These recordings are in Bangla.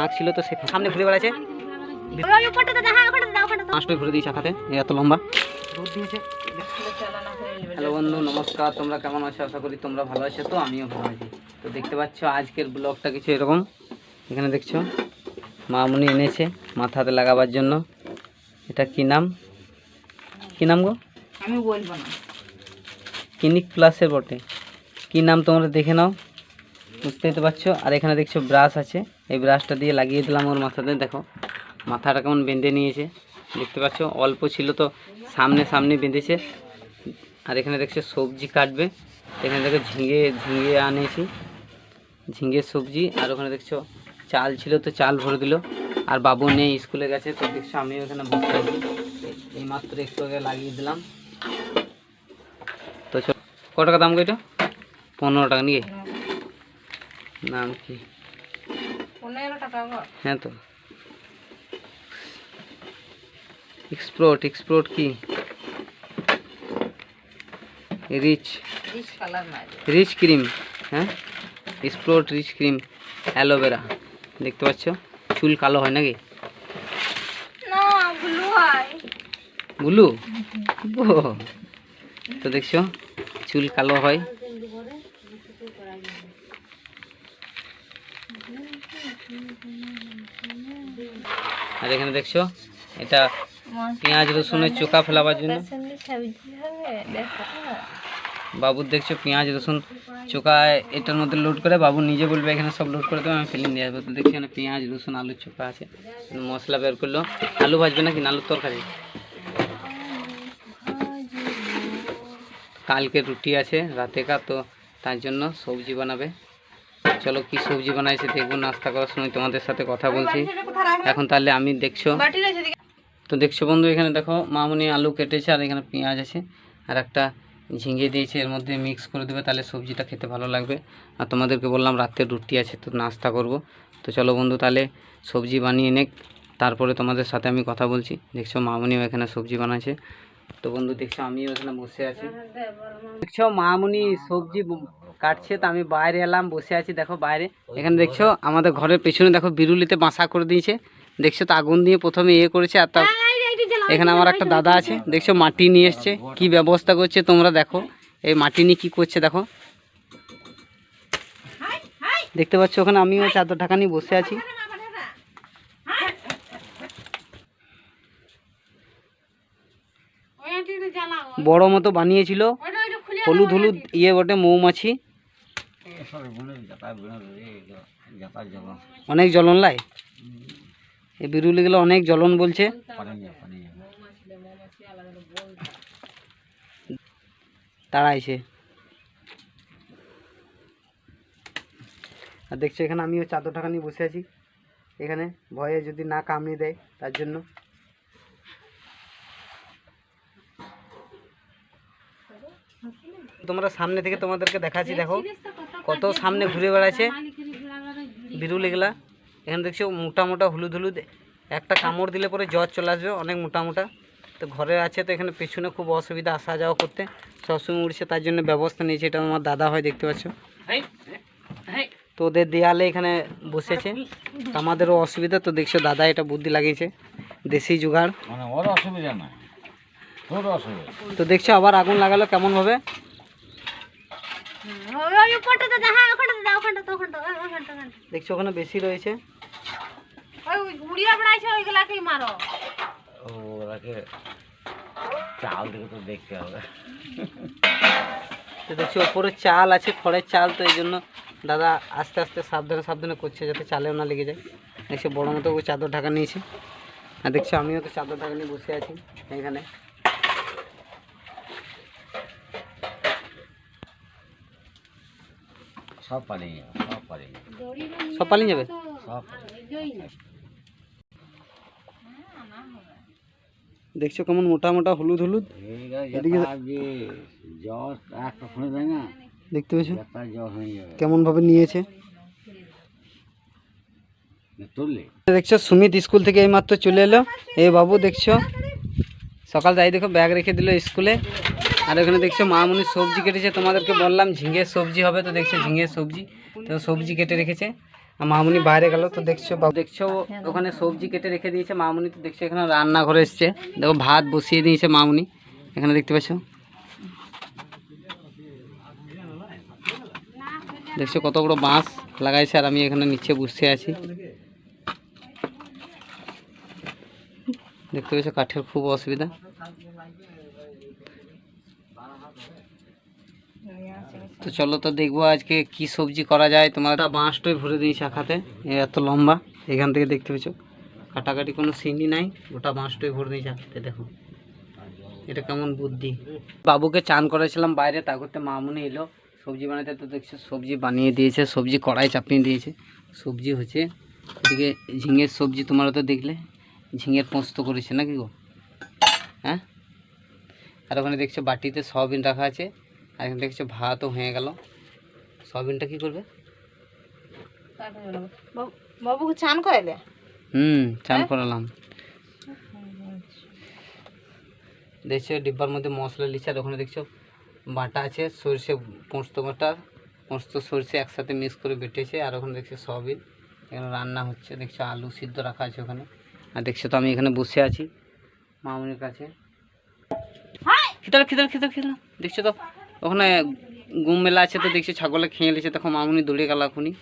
ফাঁক ছিল তো সে সামনে ঘুরে বেড়াচ্ছে। মাছটা ঘুরে দিয়েছে খাতে এত লম্বা রোদ দিয়েছে। হ্যালো বন্ধু নমস্কার, তোমরা কেমন আছো? আশা করি তোমরা ভালো আছো। তো আমিও ভালো আছি। তো দেখতে পাচ্ছ আজকের ব্লগটা কিছু এরকম। এখানে দেখছো মামুনি এনেছে মাথাতে লাগাবার জন্য। এটা কি নাম, কি নাম গো? আমি বলবো না, ক্লিনিক প্লাসের বটে। কি নাম তোমরা দেখে নাও, বুঝতেই তো পারছো। আর এখানে দেখছো ব্রাশ আছে, এই ব্রাশটা দিয়ে লাগিয়ে দিলাম ওর মাথাতে। দেখো মাথাটা কেমন বেঁধে নিয়েছে, দেখতে পাচ্ছ। অল্প ছিল তো সামনে সামনে বেঁধেছে। আর এখানে দেখছো সবজি কাটবে, এখানে দেখো ঝিঙে ঝিঙে আনিয়েছি, ঝিঙের সবজি। আর ওখানে দেখছো চাল ছিল তো চাল ভরে দিল। আর বাবু নেই, স্কুলে গেছে। তো দেখছো আমি ওখানে বসে আছি, এই মাত্র একটু আগে লাগিয়ে দিলাম। তো কত টাকা দাম গো এটা? 15 টাকা নাকি? নাম কি? 15 টাকা। হ্যাঁ তো এক্সপ্লোর কি রিচ কালার নাই, রিচ ক্রিম। হ্যাঁ এক্সপ্লোর রিচ ক্রিম অ্যালোভেরা। দেখতে পাচ্ছ চুল কালো হয় নাকি? না ব্লু হয়। ব্লু? তো দেখছো চুল কালো হয়। আর এখানে দেখছো এটা পেঁয়াজ রসুনের চোকা ফেলাবার জন্য। বাবুর দেখছো পেঁয়াজ রসুন চোকা এটার মধ্যে লোড করে, বাবু নিজে বলবে এখানে সব লোড করে দেবো, আমি ফেলে দিয়ে আসবো। তো দেখছি এখানে পেঁয়াজ রসুন আলুর চোকা আছে, মশলা বের করলো। আলু ভাজবে নাকি? আলুর তরকারি। কালকে রুটি আছে রাতেকার, তো তার জন্য সবজি বানাবে। চলো কি সবজি বানাইছে দেখবো। নাস্তা করার সময় তোমাদের সাথে কথা বলছি। এখন তাহলে আমি দেখছো তো দেখছো বন্ধু, এখানে দেখো মামুনি আলু কেটেছে, আর এখানে পেঁয়াজ আছে, আর একটা ঝিঙে দিয়েছে, এর মধ্যে মিক্স করে দেবে, তাহলে সবজিটা খেতে ভালো লাগবে। আর তোমাদেরকে বললাম রাতের রুটি আছে, তো নাস্তা করব। তো চলো বন্ধু তাহলে সবজি বানিয়ে নে, তারপরে তোমাদের সাথে আমি কথা বলছি। দেখছো মামুনিও এখানে সবজি বানাচ্ছে। তো বন্ধু দেখছো আমিও এখানে বসে আছি। দেখছো মামুনি সবজি কাটছে, তো আমি বাইরে এলাম, বসে আছি। দেখো বাইরে এখানে দেখছো আমাদের ঘরের পেছনে দেখো বিরুলিতে বাসা করে দিয়েছে। দেখছো তো আগুন দিয়ে প্রথমে করেছে। আর তার এখানে আমার একটা দাদা আছে, দেখছো মাটি নিয়ে এসছে, কি ব্যবস্থা করছে তোমরা দেখো। এই মাটি নিয়ে কি করছে দেখো, দেখতে পাচ্ছ। ওখানে আমিও চাদর ঢাকা নিয়ে বসে আছি। বড় মতো বানিয়েছিল, হলুদ হলুদ বটে, মৌমাছি। অনেক জ্বলন লাই, এই বিরুলি গুলো অনেক জ্বলন বলছে। তাড়াইছে। আর দেখছো এখানে আমিও চাদর ঢাকা নিয়ে বসে আছি, এখানে ভয়ে যদি না কামড়ে দেয় তার জন্য। তোমরা সামনে থেকে তোমাদেরকে দেখাচ্ছি, দেখো কত সামনে ঘুরে বেড়াচ্ছে বিরুলিগুলা। এখানে দেখছো মোটা মোটা হলুদ হলুদ, একটা কামড় দিলে পরে জ্বর চলে আসবে, অনেক মোটা মোটা। তো ঘরে আছে, তো এখানে পেছনে খুব অসুবিধা আসা যাওয়া করতে, সবসময় উড়ছে, তার জন্য ব্যবস্থা নিয়েছে। এটা আমার দাদা হয়, দেখতে পাচ্ছ। তো ওদের দেয়ালে এখানে বসেছে, তো আমাদেরও অসুবিধা। তো দেখছো দাদা এটা বুদ্ধি লাগিয়েছে, দেশি জুগাড়। তো দেখছো আবার আগুন লাগালো কেমন ভাবে। দেখছো ওখানে বেশি রয়েছে। তো দেখছো ওপরে চাল আছে, খড়ের চাল, তো এই জন্য দাদা আস্তে আস্তে সাবধানে সাবধানে করছে যাতে চালেও না লেগে যায়। দেখছো বড় মতো চাদর ঢাকা নিয়েছে। আর দেখছো আমিও তো চাদর ঢাকা নিয়ে বসে আছি এখানে। সব পালিয়ে যাবে। দেখছো কেমন মোটা মোটা হলুদ হলুদ, এদিকে দেখতে পেয়েছো কেমন ভাবে নিয়েছে। দেখছো সুমিত স্কুল থেকে এইমাত্র চলে এলো। এই বাবু দেখছো সকাল যাই দেখো ব্যাগ রেখে দিল স্কুলে। আর এখানে দেখছো মামুনি সবজি কেটেছে, তোমাদেরকে বললাম ঝিঙের সবজি হবে। তো দেখছো ঝিঙের সবজি, তো সবজি কেটে রেখেছে। আর মামুনি বাইরে গেল। তো দেখছো দেখছো ওখানে সবজি কেটে রেখে দিয়েছে মামুনি। তো দেখছো এখানে রান্নাঘরে এসছে, দেখো ভাত বসিয়ে দিয়েছে মামুনি, এখানে দেখতে পাচ্ছ। দেখছো কত বড় বাঁশ লাগাইছে, আর আমি এখানে নিচে বসে আছি। দেখতে পাচ্ছ কাঠের খুব অসুবিধা। তো চলো তো দেখবো আজকে কি সবজি করা যায়। তোমার একটা বাঁশটাই ভরে দিয়েছে আখাতে, এত লম্বা। এখান থেকে দেখতে পেয়েছ কাটাকাটি কোনো সিনই নাই, গোটা বাঁশটাই ভরে দিয়েছে আখাতে। দেখো এটা কেমন বুদ্ধি। বাবুকে চান করেছিলাম বাইরে, তা করতে মামুনি এলো সবজি বানাতে। তো দেখছো সবজি বানিয়ে দিয়েছে, সবজি কড়াই চাপিয়ে দিয়েছে, সবজি হচ্ছে। এদিকে ঝিঙের সবজি, তোমরা তো দেখলে ঝিঙের পোস্ত করেছে নাকি গো? হ্যাঁ। আর ওখানে দেখছো বাটিতে সয়াবিন রাখা আছে, আর এখানে দেখছো ভাতও হয়ে গেল। সয়াবিনটা কি করবে? বাবুকে চান করাইলে? চান করালাম। দেখছো ডিব্বার মধ্যে মশলা লিখছে, আর ওখানে দেখছো বাটা আছে সরষে, পোস্ত বাটা, পোস্ত সরষে একসাথে মিক্স করে বেটেছে। আর ওখানে দেখছো সয়াবিন, এখানে রান্না হচ্ছে। দেখছো আলু সিদ্ধ রাখা আছে ওখানে। আর দেখছো তো আমি এখানে বসে আছি মামুনির কাছে। খিদার খিদার খিদার খিদার দেখছো তো ওখানে গুম মেলা আছে। তো দেখছি ছাগলে খেয়ে নিয়েছে, তখন মামুনি দৌড়ে গেল এখনই।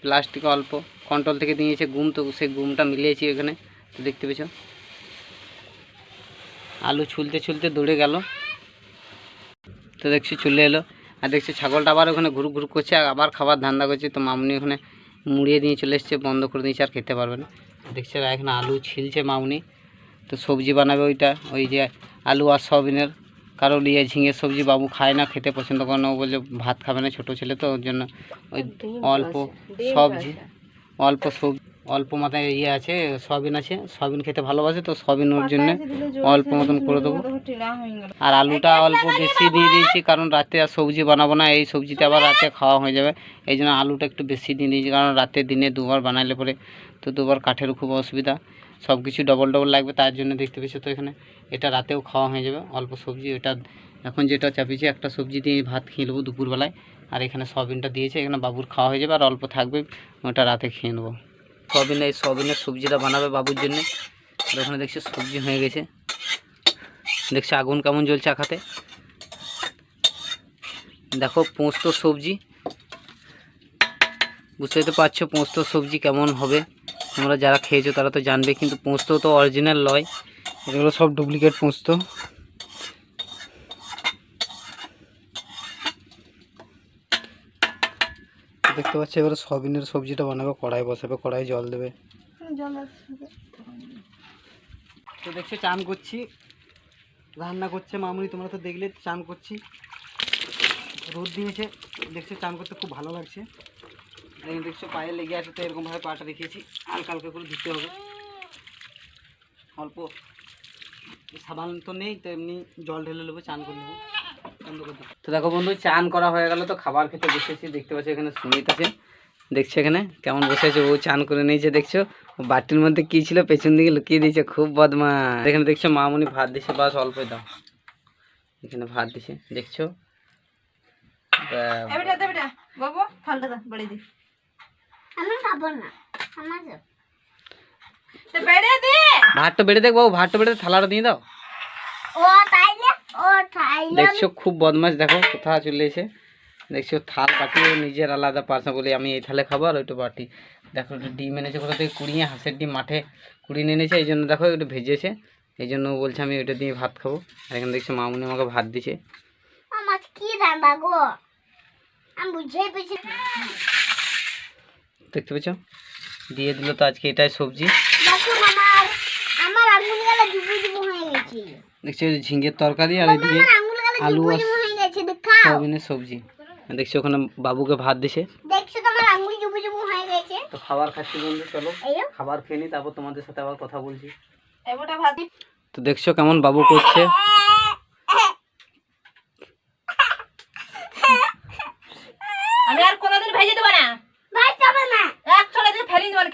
প্লাস্টিক অল্প কন্ট্রোল থেকে দিয়েছে গুম, তো সেই গুমটা মিলিয়েছি এখানে। তো দেখতে পেয়েছো আলু ছুলতে ছুলতে দৌড়ে গেল। তো দেখছি চলে এলো। আর দেখছি ছাগলটা আবার ওখানে ঘুরু ঘুরু করছে, আর আবার খাবার ধান্দা করছে। তো মামুনি ওখানে মুড়িয়ে দিয়ে চলে এসছে, বন্ধ করে দিয়েছে, আর খেতে পারবে না। দেখছে এখানে আলু ছিলছে মামুনি। তো সবজি বানাবে ওইটা, ওই যে আলু আর সয়াবিনের। কারো নিয়ে ঝিঙের সবজি বাবু খায় না, খেতে পছন্দ করে না, ও বলছে ভাত খাবে না, ছোটো ছেলে তো, ওর জন্য ওই অল্প সবজি, অল্প মাথায় ইয়ে আছে, সয়াবিন আছে, সয়াবিন খেতে ভালোবাসে, তো সয়াবিন ওর জন্য অল্প মতন করে দেবো। আর আলুটা অল্প বেশি দিয়ে দিয়েছি, কারণ রাতে আর সবজি বানাবো না, এই সবজিতে আবার রাতে খাওয়া হয়ে যাবে। এই জন্য আলুটা একটু বেশি দিয়ে দিয়েছি, কারণ রাতে দিনে দুবার বানাইলে পরে তো দুবার কাঠেরও খুব অসুবিধা, সব কিছু ডবল ডবল লাগবে, তার জন্য দেখতে পেয়েছো। তো এখানে এটা রাতেও খাওয়া হয়ে যাবে অল্প সবজি। এটা এখন যেটা চাপিয়েছি একটা সবজি দিয়ে ভাত খেয়ে নেবো দুপুরবেলায়, আর এখানে সয়াবিনটা দিয়েছে, এখানে বাবুর খাওয়া হয়ে যাবে, আর অল্প থাকবে, ওটা রাতে খেয়ে নেবো। এই সয়াবিনের সবজিটা বানাবে বাবুর জন্য। আর ওখানে দেখছি সবজি হয়ে গেছে, দেখছি আগুন কেমন জ্বলছে আখাতে। দেখো পোস্ত সবজি, বুঝতেই তো পারছো পোস্ত সবজি কেমন হবে। তোমরা যারা খেয়েছো তারা তো জানবে, কিন্তু পোস্ত তো অরিজিনাল নয়, এগুলো সব ডুপ্লিকেট পোস্ত। দেখতে পাচ্ছি এবারে সয়াবিনের সবজিটা বানাবে, কড়াই বসাবে, কড়াই জল দেবে। তো দেখছো চান করছি, রান্না করছে মামুনি, তোমরা তো দেখলে চান করছি, রোদ দিয়েছে। দেখছো চান করতে খুব ভালো লাগছে। দেখছো পায়ে লেগে আছে, তো এরকমভাবে পাটা রেখেছি, হালকা হালকা করে ধুতে হবে। অল্প সাবান তো নেই, তো এমনি জল ঢেলে নেবো, চান করে নেবো। তো দেখো বন্ধু চান করা হয়ে গেল, তো খাবার খেতে বসেছি। দেখতে পাচ্ছি এখানে সুমিত আছে, দেখছো এখানে কেমন বসে আছে, ও চান করে নিয়েছে। দেখছো বাটির মধ্যে কি ছিল পেছন দিকে লুকিয়ে দিয়েছে, খুব বদমাশ। এখানে দেখছো মামুনি ভাত দিছে, বাস অল্পই দাও, এখানে ভাত দিছে দেখছো। ভাতটা বেড়ে দেখ বাবু, ভাতটা বেড়ে থালাটা দিয়ে দাও। দেখছো খুব বদমাশ, দেখো কোথায় চলে এসে। দেখছো থাল বাটি নিজের আলাদা পাশা বলে, আমি এই থালে খাবো, আর ওইটা বাটি। দেখো ডিম এনেছে কোথা থেকে, কুড়িয়ে হাঁসের ডিম মাঠে কুড়িয়ে এনেছে, এই জন্য দেখো একটু ভেজেছে, এই জন্য বলছে আমি ওইটা দিয়ে ভাত খাবো। আর এখানে দেখছো মামুনি আমাকে ভাত দিছে। দেখতে পেয়েছো দিয়ে দিল, তো আজকে এটাই সবজি। দেখছো ঝিঙের তরকারি, আর এদিকে আলু আর সয়াবিনের সবজি। দেখছো ওখানে বাবুকে ভাত দিছে। তো খাবার খাচ্ছি বন্ধু, চলো খাবার খেয়ে নি, তারপর তোমাদের সাথে আবার কথা বলছি। তো দেখছো কেমন বাবু করছে। আমি আর কোনোদিন ভেজে দেবো না,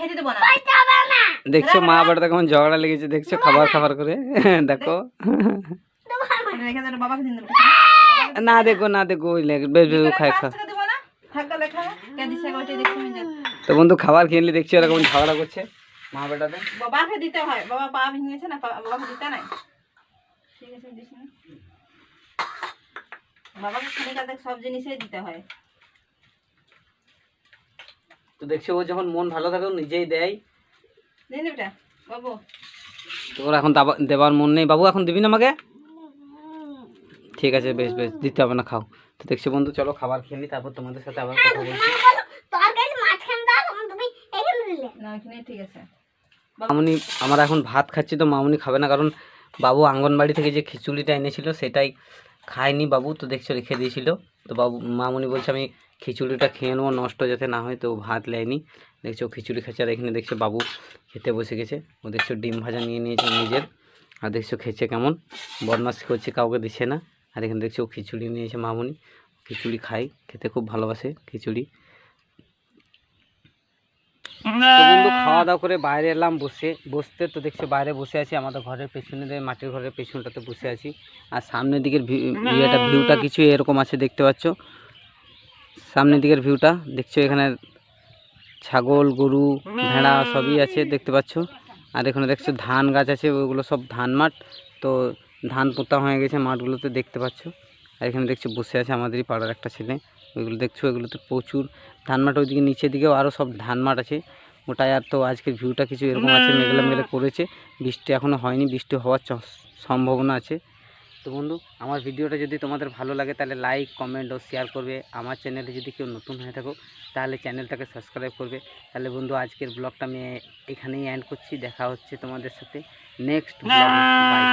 খেতে দেবো না। দেখছো মা বাড়িতে কেমন ঝগড়া লেগেছে, দেখছো খাবার খাবার করে। দেখো না দেখো না দেখো, ওই বেশ বেশ খাই খা। থাকা লেখা কে দিছে ওইটাই দেখছি আমি যে তো বন্ধু খাবার খেয়ে নিলে দেখছি এরকম ঝগড়া করছে মা বেটাতে। বাবাকে দিতে হয়, বাবা পা ভেঙেছে না, বাবাকে দিতে নাই। ঠিক আছে দিছি না, বাবাকে খানিক দেখ সব জিনিসই দিতে হয়। তো দেখছো ও যখন মন ভালো থাকে ও নিজেই দেয়। দিন বেটা বাবু। তোর এখন দেবার মন নেই বাবু, এখন দিবি না আমাকে? ঠিক আছে বেশ বেশ, দিতে হবে না, খাও। তো দেখছো বন্ধু চলো খাবার খেয়ে নি, তারপর তোমাদের সাথে আবার কথা বলছি। না এখানে ঠিক আছে। মামুনি আমরা এখন ভাত খাচ্ছি, তো মামুনি খাবে না, কারণ বাবু আঙ্গনবাড়ি থেকে যে খিচুড়িটা এনেছিল সেটাই খায়নি বাবু, তো দেখছো রেখে দিয়েছিল। তো বাবু মামুনি বলছে আমি খিচুড়িটা খেয়ে নেবো, নষ্ট যাতে না হয়, তো ভাত লেয়নি। দেখছো খিচুড়ি খাচ্ছে, আর এখানে দেখছো বাবু খেতে বসে গেছে। ও দেখছো ডিম ভাজা নিয়ে নিয়েছে নিজের, আর দেখছো খেছে কেমন বদমাশি করছে, কাউকে দিচ্ছে না। আর এখানে দেখছো খিচুড়ি নিয়েছে মামুনি, খিচুড়ি খাই, খেতে খুব ভালোবাসে খিচুড়ি। তো বন্ধু খাওয়া দাওয়া করে বাইরে এলাম বসতে, তো দেখছো বাইরে বসে আছি আমাদের ঘরের পেছনে, মাটির ঘরের পেছনটাতে বসে আছি। আর সামনের দিকের ভিউটা কিছু এরকম আছে, দেখতে পাচ্ছ সামনের দিকের ভিউটা দেখছো, এখানে ছাগল গরু ভেড়া সবই আছে দেখতে পাচ্ছ। আর এখানে দেখছো ধান গাছ আছে, ওইগুলো সব ধান মাঠ, তো ধান পোতা হয়ে গেছে মাঠগুলোতে দেখতে পাচ্ছ। আর এখানে দেখছো বসে আছে আমাদেরই পাড়ার একটা ছেলে, ওইগুলো দেখছো, এগুলোতে প্রচুর ধান মাঠ। ওইদিকে নিচের দিকেও আরও সব ধান মাঠ আছে ওটাই। আর তো আজকের ভিউটা কিছু এরকম আছে, মেঘলা মেঘলা করেছে, বৃষ্টি এখনও হয়নি, বৃষ্টি হওয়ার সম্ভাবনা আছে। তো বন্ধু আমার ভিডিওটা যদি তোমাদের ভালো লাগে তাহলে লাইক কমেন্ট ও শেয়ার করবে। আমার চ্যানেলে যদি কেউ নতুন হয়ে থাকো তাহলে চ্যানেলটাকে সাবস্ক্রাইব করবে। তাহলে বন্ধু আজকের ব্লগটা আমি এখানেই এন্ড করছি, দেখা হচ্ছে তোমাদের সাথে নেক্সট ব্লগ। বাই।